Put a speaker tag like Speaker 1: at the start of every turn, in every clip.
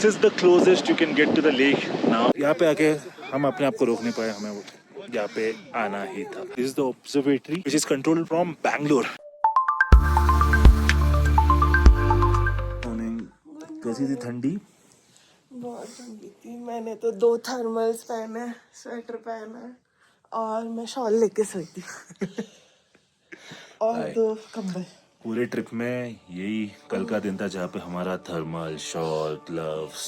Speaker 1: This is the closest you can get to the lake now. यहाँ पे आके हम अपने आप को रोक नहीं पाए, हमें यहाँ पे आना ही था। This is the observatory which is controlled from Bangalore. कैसी थी ठंडी?
Speaker 2: बहुत ठंडी थी। मैंने तो 2 थर्मल्स पहने, स्वेटर पहना और मैं शॉल लेके सोई थी और 2 कंबल।
Speaker 1: पूरे ट्रिप में यही कल का दिन था जहाँ पे हमारा थर्मल, शॉल, ग्लव्स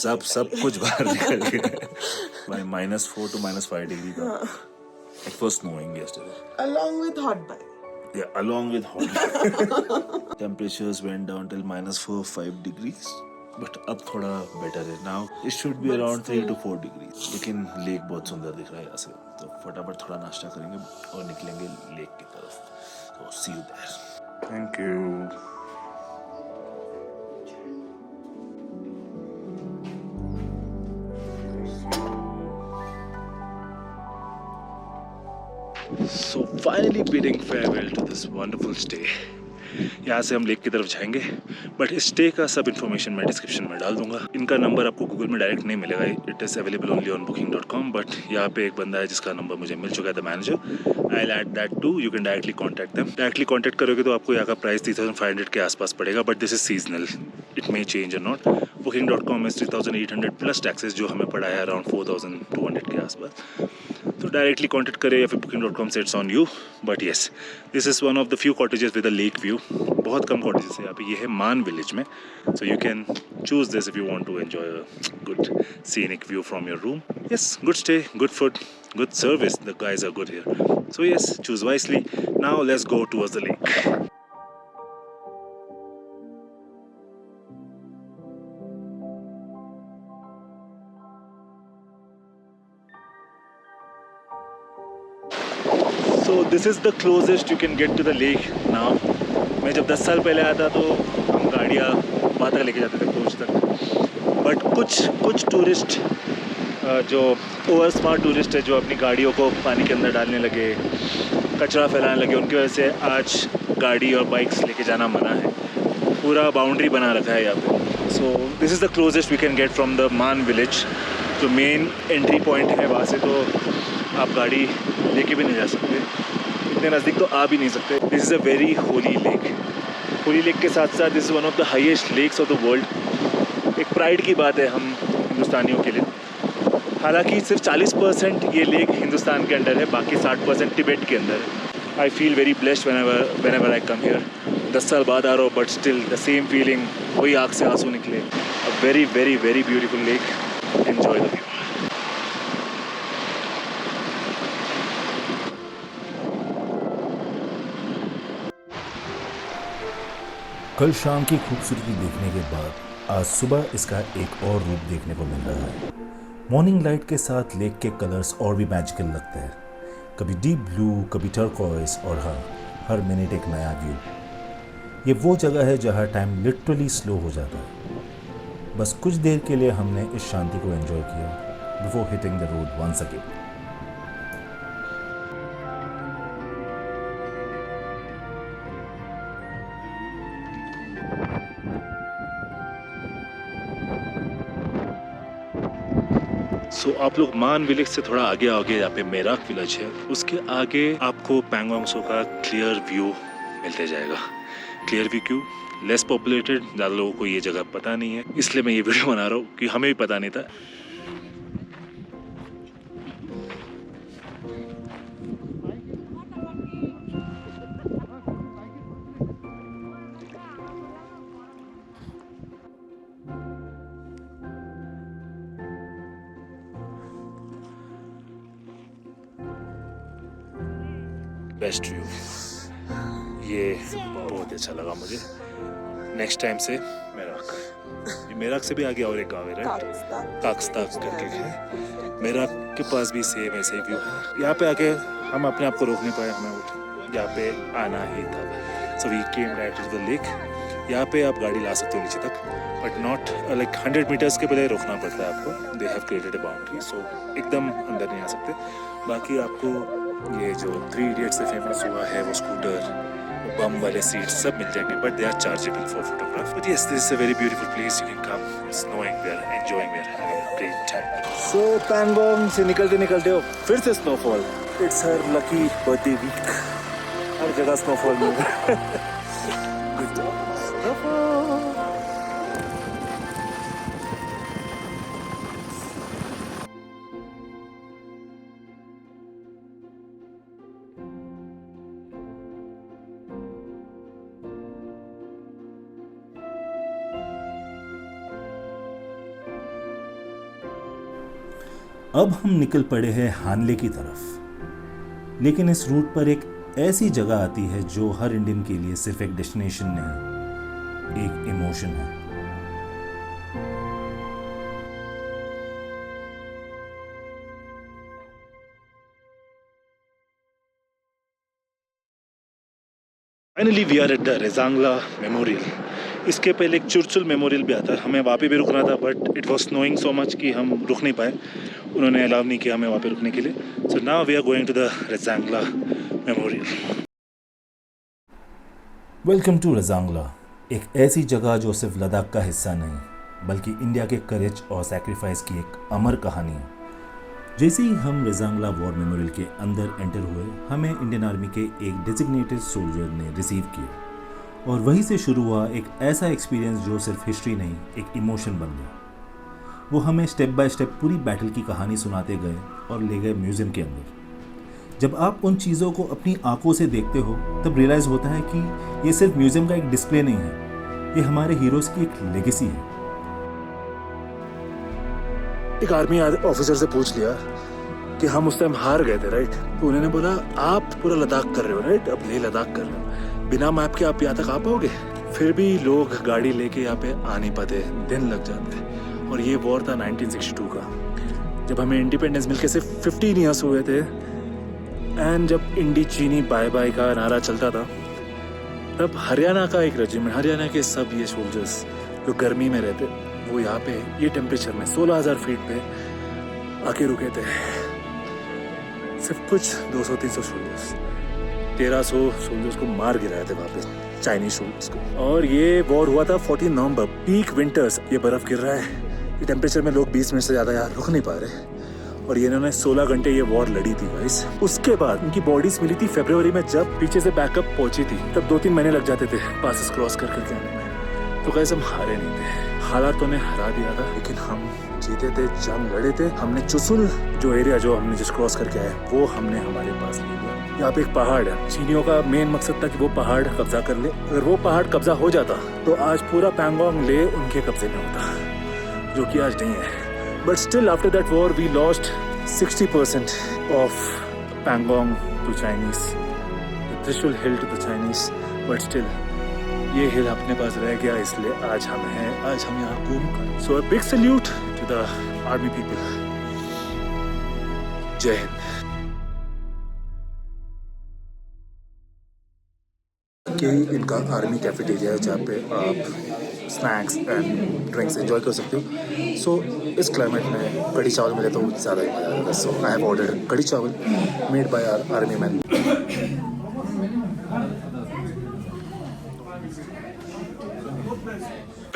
Speaker 1: सब कुछ बाहर निकल गया। -4 to -5 डिग्री था। It was snowing yesterday.
Speaker 2: Along with hot bike.
Speaker 1: Yeah, along with hot. Temperatures went down till -4-5 degrees. But अब थोड़ा better है. Now it should be around 3 to 4 degrees. लेकिन लेक बहुत सुंदर दिख रहा है यहाँ से. तो फटाफट थोड़ा नाश्ता करेंगे और निकलेंगे लेक की तरफ. So see you there. Thank you. So finally bidding farewell to this wonderful stay. यहाँ से हम लेक की तरफ जाएंगे, बट इस स्टे का सब इन्फॉर्मेशन मैं डिस्क्रिप्शन में डाल दूंगा। इनका नंबर आपको गूगल में डायरेक्ट नहीं मिलेगा, it is available only on booking.com। But यहाँ पे एक बंदा है जिसका नंबर मुझे मिल चुका है, the manager. I will add that to, you can directly contact them. Directly contact करोगे तो आपको यहाँ का प्राइस 3500 के आसपास पड़ेगा, but this is seasonal, it may change or not. booking.com is 3800 plus taxes, जो हमें पड़ा है अराउंड 4200 के आसपास। तो डायरेक्टली कॉन्टैक्ट करें या फिर booking.com से, it's on you. But yes, this is one of the few cottages with a lake view. बहुत कम कॉटेजेस है यहाँ पे, ये है मान विलेज में। So you can choose this if you want to enjoy a good scenic view from your room. Yes, good stay, good food, good service, the guys are good here. So yes, choose wisely. Now let's go towards the lake. So this is the closest you can get to the lake now. मैं जब 10 साल पहले आया था तो हम गाड़ियाँ वहाँ तक लेके जाते थे, कोच तक। बट कुछ टूरिस्ट जो ओवर स्मार्ट टूरिस्ट है, जो अपनी गाड़ियों को पानी के अंदर डालने लगे, कचरा फैलाने लगे, उनकी वजह से आज गाड़ी और बाइक्स लेके जाना मना है। पूरा बाउंड्री बना रखा है यहाँ पे। So this is the closest we can get from the Man village, जो मेन एंट्री पॉइंट है। वहाँ से तो आप गाड़ी लेके भी नहीं जा सकते, इतने नज़दीक तो आ भी नहीं सकते। This is a very holy lake. Holy lake के साथ साथ this is one of the highest lakes of the world. एक प्राइड की बात है हम हिंदुस्तानियों के लिए। हालांकि सिर्फ 40% ये लेक हिंदुस्तान के अंडर है, बाकी 60% तिब्बत के अंदर है। I feel very blessed whenever I come here। 10 साल बाद आ रहा हूँ, but still the same feeling, वही आँख से आंसू निकले। A very very very beautiful lake, enjoy the view.
Speaker 3: कल शाम की खूबसूरती देखने के बाद आज सुबह इसका एक और रूप देखने को मिल रहा है। मॉर्निंग लाइट के साथ लेक के कलर्स और भी मैजिकल लगते हैं, कभी डीप ब्लू, कभी टर्कोइज, और हर मिनट एक नया व्यू। ये वो जगह है जहाँ टाइम लिटरली स्लो हो जाता है। बस कुछ देर के लिए हमने इस शांति को एंजॉय किया before hitting the road once again.
Speaker 1: So आप लोग मान विलेज से थोड़ा आगे आओगे, यहाँ पे मेराक विलेज है, उसके आगे आपको पैंगोंग त्सो का क्लियर व्यू मिलते जाएगा। क्लियर व्यू क्यों? लेस पॉपुलेटेड, ज़्यादा लोगों को ये जगह पता नहीं है, इसलिए मैं ये वीडियो बना रहा हूँ कि हमें भी पता नहीं था। बेस्ट व्यू, ये बहुत अच्छा लगा मुझे। नेक्स्ट टाइम से मेराक, ये मेराक से भी आगे और एक गाँव है, काक्सताक करके है। मेराक के पास भी सेम ऐसे ही व्यू है। यहाँ पे आके हम अपने आप को रोक नहीं पाए, हमें यहाँ पे आना ही था। So we came direct to the lake. यहाँ पे आप गाड़ी ला सकते हो नीचे तक, बट नॉट लाइक 100 मीटर्स के पहले रोकना पड़ता है आपको। They have created a boundary, so एकदम अंदर नहीं आ सकते। बाकी आपको ये जो 3 इडियट्स से फेमस हुआ है वो स्कूटर, बम वाले सीट्स सब मिल जाएंगे, but they are chargeable for photograph. But yes, this is a very beautiful place. You can come. It's snowing, we are enjoying, we are having a great time. So Pangong से निकलते निकलते हो फिर से snowfall. It's her lucky birthday week. हर जगह snowfall मिल रहा है. Good job.
Speaker 3: अब हम निकल पड़े हैं हानले की तरफ, लेकिन इस रूट पर एक ऐसी जगह आती है जो हर इंडियन के लिए सिर्फ एक डेस्टिनेशन नहीं, एक इमोशन है.
Speaker 1: Finally we are at the Rezang La memorial. इसके पहले एक चुरचुल मेमोरियल भी आता है. हमें वहाँ पे भी रुकना था, but it was snowing so much कि हम रुक नहीं पाए. उन्होंने अलाउ नहीं किया हमें वहाँ पे रुकने के लिए. So now we are going to the Rezang La memorial.
Speaker 3: Welcome to Rezang La, एक ऐसी जगह जो सिर्फ लद्दाख का हिस्सा नहीं बल्कि इंडिया के करेज और सैक्रिफाइस की एक अमर कहानी है. जैसे ही हम रेजांगला वॉर मेमोरियल के अंदर एंटर हुए, हमें इंडियन आर्मी के एक डेजिग्नेटेड सोल्जर ने रिसीव किया और वहीं से शुरू हुआ एक ऐसा एक्सपीरियंस जो सिर्फ हिस्ट्री नहीं, एक इमोशन बन गया. वो हमें स्टेप बाय स्टेप पूरी बैटल की कहानी सुनाते गए और ले गए म्यूज़ियम के अंदर. जब आप उन चीज़ों को अपनी आंखों से देखते हो तब रियलाइज़ होता है कि ये सिर्फ म्यूज़ियम का एक डिस्प्ले नहीं है, ये हमारे हीरोज़ की एक लेगेसी है.
Speaker 1: एक आर्मी ऑफिसर से पूछ लिया कि हम उस टाइम हार गए थे, राइट? तो उन्होंने बोला आप पूरा लद्दाख कर रहे हो, राइट? अब लेह लद्दाख कर रहे हो, बिना मैप के आप यहाँ तक आ पाओगे? फिर भी लोग गाड़ी लेके यहाँ पे आ नहीं पाते, दिन लग जाते. और ये वॉर था 1962 का, जब हमें इंडिपेंडेंस मिलके सिर्फ 15 ईयर्स हुए थे. एंड जब इंडी चीनी बाय बाय का नारा चलता था, तब हरियाणा का एक रेजिमेंट, हरियाणा के सब ये सोल्जर्स जो गर्मी में रहते, वो यहाँ पे ये टेम्परेचर में 16,000 फीट पे आके रुके थे. सिर्फ कुछ 200-300 सोल्जर्स, 1300 सोल्जर्स को मार गिराए थे वापस, चाइनीज सोल्जर्स को. और ये वॉर हुआ था 14 नवंबर, पीक विंटर्स. ये बर्फ गिर रहा है, ये टेम्परेचर में लोग 20 मिनट से ज़्यादा यहाँ रुक नहीं पा रहे. और ये इन्होंने 16 घंटे ये वॉर लड़ी थी गाइस. उसके बाद इनकी बॉडीज मिली थी फरवरी में, जब पीछे से बैकअप पहुंची थी. तब 2-3 महीने लग जाते थे पासेस क्रॉस कर करके आने में. तो गाइस हम हारे नहीं थे, हालातों ने हरा दिया था, लेकिन हम जीते थे, जंग लड़े थे. हमने चुसुल जो एरिया जो हमने जिस क्रॉस करके आए, वो हमने हमारे पास ले लिया. यहाँ पे एक पहाड़ है, चीनियों का मेन मकसद था कि वो पहाड़ कब्जा कर ले. अगर वो पहाड़ कब्जा हो जाता तो आज पूरा पैंगोंग ले उनके कब्जे में होता, जो कि आज नहीं है. But still after that war we lost 60% of Pangong to Chinese, the Trishul hill to the Chinese. But still ये हिल अपने पास रह गया, इसलिए आज हम हैं, आज हम यहाँ घूम कर. So a big salute to the army people. जय हिंद. कि इनका आर्मी कैफेटेरिया है जहाँ पे आप स्नैक्स एंड ड्रिंक्स एंजॉय कर सकते हो. सो इस क्लाइमेट में कढ़ी चावल मिले तो ज़्यादा ही मज़ा आएगा. सो I have ordered kadhi chawal made by our army man.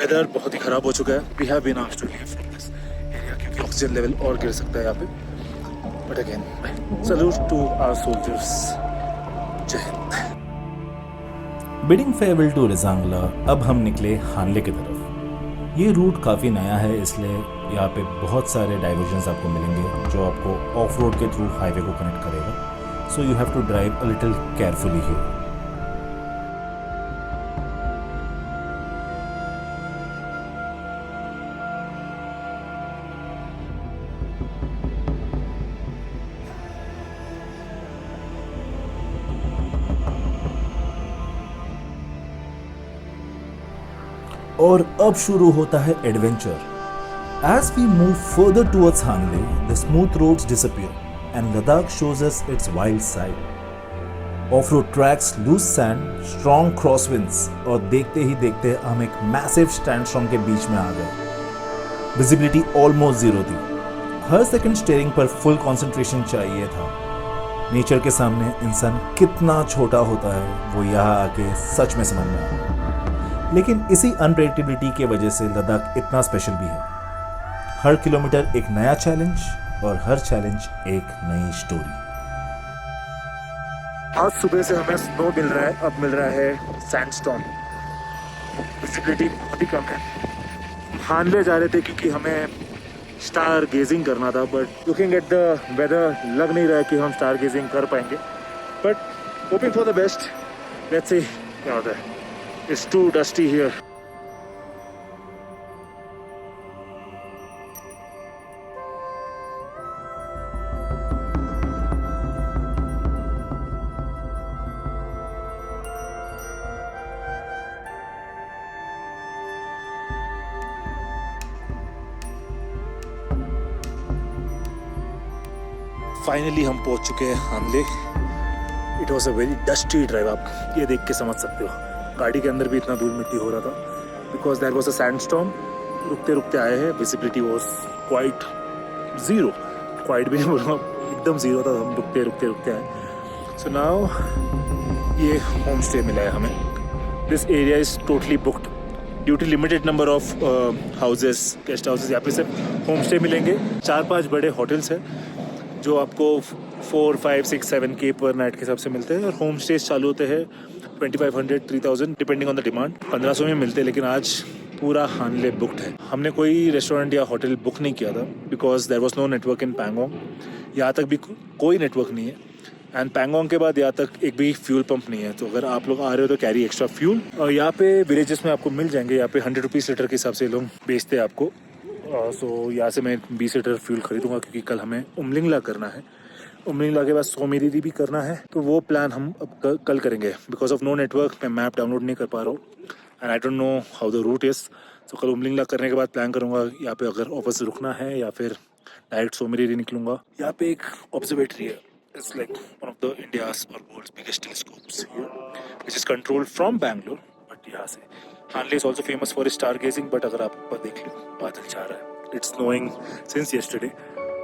Speaker 1: Weather बहुत ही ख़राब हो चुका है. We have been asked to leave from this area क्योंकि ऑक्सीजन लेवल और गिर सकता है यहाँ पे. But again salute to our soldiers. जय हिंद.
Speaker 3: बिडिंग फेयरवेल टू रेजांगला, अब हम निकले हानले की तरफ. ये रूट काफ़ी नया है, इसलिए यहाँ पे बहुत सारे डाइवर्जन्स आपको मिलेंगे जो आपको ऑफ रोड के थ्रू हाईवे को कनेक्ट करेगा. So you have to drive a little carefully here. और अब शुरू होता है adventure. As we move further towards Hanle, the smooth roads disappear and Ladakh shows us its wild side. Off-road tracks, loose sand, strong crosswinds और देखते ही देखते हम एक massive sandstorm के बीच में आ गए. Visibility almost zero थी. हर सेकंड स्टीयरिंग पर फुल कंसंट्रेशन चाहिए था. नेचर के सामने इंसान कितना छोटा होता है वो यहाँ आके सच में समझ में आता है। लेकिन इसी अनप्रेडिक्टेबिलिटी की वजह से लद्दाख इतना स्पेशल भी है। हर किलोमीटर एक नया चैलेंज और हर चैलेंज एक नई स्टोरी।
Speaker 1: आज सुबह से हमें स्नो मिल रहा है, अब मिल रहा है सैंडस्टॉर्म। विजिबिलिटी बहुत ही कम है। हानले जा रहे थे क्योंकि हमें स्टार गेजिंग करना था, but looking at the weather लग नहीं रहा है कि हम स्टार गेजिंग कर पाएंगे, but hoping for the best. Let's see क्या होता है। It's too dusty here. Finally हम पहुंच चुके हैं Hanle. It was a very dusty drive. आप ये देख के समझ सकते हो, गाड़ी के अंदर भी इतना धूल मिट्टी हो रहा था because that was a sandstorm. रुकते रुकते आए हैं। Visibility was quite zero, quite भी नहीं बोलूँगा, एकदम ज़ीरो था। हम रुकते आए। सो नाउ ये होम स्टे मिला है हमें। This area is totally booked due to limited number of houses, guest houses. यहाँ पे सिर्फ होम स्टे मिलेंगे। 4-5 बड़े होटल्स हैं जो आपको 4, 5, 6, 7 के पर नाइट के हिसाब से मिलते हैं, और होम स्टेज चालू होते हैं 2500, 3000 डिपेंडिंग ऑन द डिमांड। 1500 में मिलते हैं, लेकिन आज पूरा हानले बुक्ड है। हमने कोई रेस्टोरेंट या होटल बुक नहीं किया था because there was no network in Pangong. यहाँ तक भी कोई नेटवर्क नहीं है, एंड पैंगोंग के बाद यहाँ तक एक भी फ्यूल पंप नहीं है। तो अगर आप लोग आ रहे हो तो कैरी एक्स्ट्रा फ्यूल। और यहाँ पे विलेजेस में आपको मिल जाएंगे। यहाँ पे 100 रुपीज़ लीटर के हिसाब से लोग बेचते हैं आपको। सो यहाँ से मैं 20 लीटर फ्यूल खरीदूंगा क्योंकि कल हमें उमलिंगला करना है। उमलिंगला के बाद सोमिरिरी भी करना है, तो वो प्लान हम अब कल करेंगे। बिकॉज ऑफ नो नेटवर्क मैं मैप डाउनलोड नहीं कर पा रहा हूँ, and I don't know how the route is. तो कल उमलिंगला करने के बाद प्लान करूँगा यहाँ पे अगर वापस रुकना है या फिर डायरेक्ट सोमिरिरी निकलूँगा। यहाँ पे एक ऑब्जर्वेटरी है। It's like one of the India's और world's biggest telescopes here, which is controlled from Bangalore. But यहाँ से Hanle is also famous for star gazing. But अगर आप ऊपर देख लो, बादल छा रहा है। It's snowing since yesterday,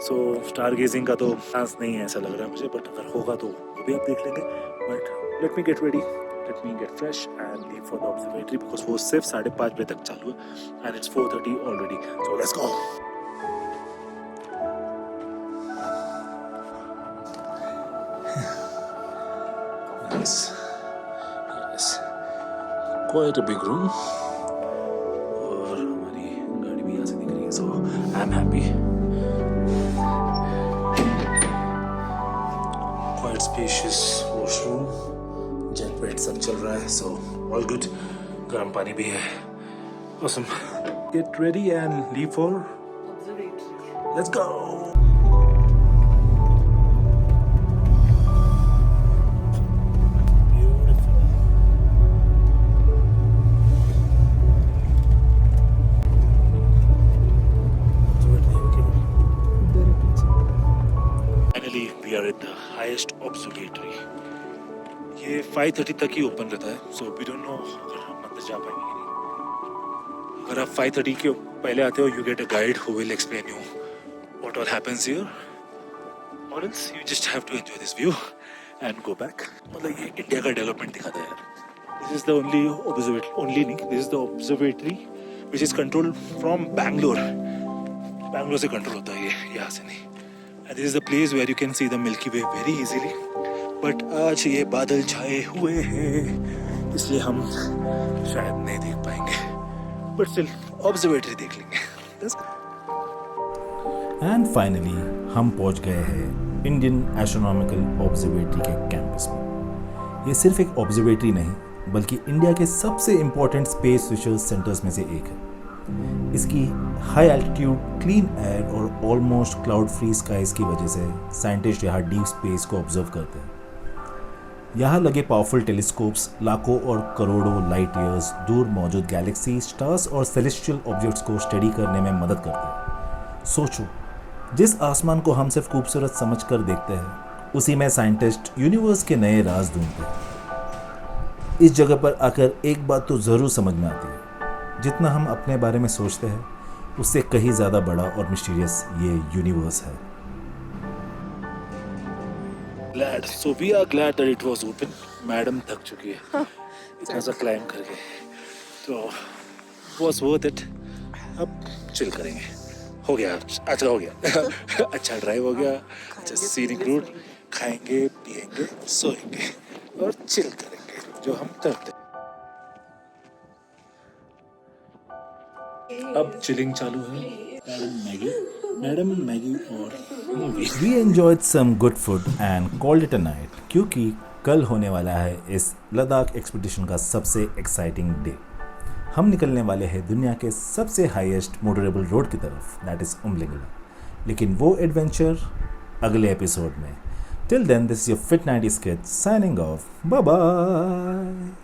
Speaker 1: so star gazing का तो चांस नहीं है ऐसा लग रहा है मुझे। बट अगर होगा तो वो भी आप देख लेंगे। But let me get ready, let me gate fresh and leave for the observatory because वो सिर्फ 5:30 बजे तक चालू है and it's 4:30 already. So let's go. Yes, quite a big room. और हमारी गाड़ी भी यहाँ से दिख रही है, so I'm happy. Quite spacious washroom, जेट वेट सब चल रहा है, so all good. गर्म पानी भी है. Awesome. Get ready and leave for observatory. Let's go. We are at the highest observatory. ये 5:30 तक ही ओपन रहता है, so we don't know अगर हम अंदर जा पाएंगे कि नहीं। अगर आप 5:30 के पहले आते हो, you get a guide who will explain you what all happens here, or else you just have to enjoy this view and go back. मतलब ये इंडिया का डेवलपमेंट दिखाता है यार। This is the only observatory, only नहीं, this is the observatory which is controlled from Bangalore. Bangalore से control होता है ये, यहाँ से नहीं। And this is the place where you can see the Milky Way very easily. But आज ये बादल छाए हुए हैं, इसलिए हम शायद नहीं देख पाएंगे। But still, observatory देख लेंगे।
Speaker 3: एंड फाइनली हम पहुंच गए हैं इंडियन एस्ट्रोनॉमिकल ऑब्जर्वेटरी के कैंपस में। ये सिर्फ एक ऑब्जर्वेटरी नहीं बल्कि इंडिया के सबसे इम्पोर्टेंट स्पेस रिसर्च सेंटर्स में से एक है। इसकी हाई एल्टीट्यूड, क्लीन एयर और ऑलमोस्ट क्लाउड फ्री स्काइज की वजह से साइंटिस्ट यहाँ डीप स्पेस को ऑब्जर्व करते हैं। यहाँ लगे पावरफुल टेलीस्कोप्स लाखों और करोड़ों लाइट ईयर्स दूर मौजूद गैलेक्सी, स्टार्स और सेलेस्टियल ऑब्जेक्ट्स को स्टडी करने में मदद करते हैं। सोचो, जिस आसमान को हम सिर्फ खूबसूरत समझ कर देखते हैं, उसी में साइंटिस्ट यूनिवर्स के नए राज ढूंढते हैं। इस जगह पर आकर एक बात तो ज़रूर समझ में आती है, जितना हम अपने बारे में सोचते हैं उससे कहीं ज़्यादा बड़ा और मिस्टीरियस ये यूनिवर्स है।
Speaker 1: Glad. So we are glad that it was open. Madam थक चुकी है इतना सा क्लाइम करके, तो was worth it. अब चिल करेंगे. हो गया, अच्छा हो गया. अच्छा ड्राइव हो गया, अच्छा सीनिक रूट, खाएंगे पिएंगे सोएंगे और चिल करेंगे जो हम करते हैं. अब चिलिंग चालू है. मैडम मैगी और movie.
Speaker 3: We enjoyed some good food and called it a night क्योंकि कल होने वाला है इस लद्दाख एक्सपीडिशन का सबसे एक्साइटिंग डे. हम निकलने वाले हैं दुनिया के सबसे हाईएस्ट मोटरेबल रोड की तरफ, दैट इज़ उमलिंगला. लेकिन वो एडवेंचर अगले एपिसोड में. Till then, this is your fit 90s kid signing off. Bye bye.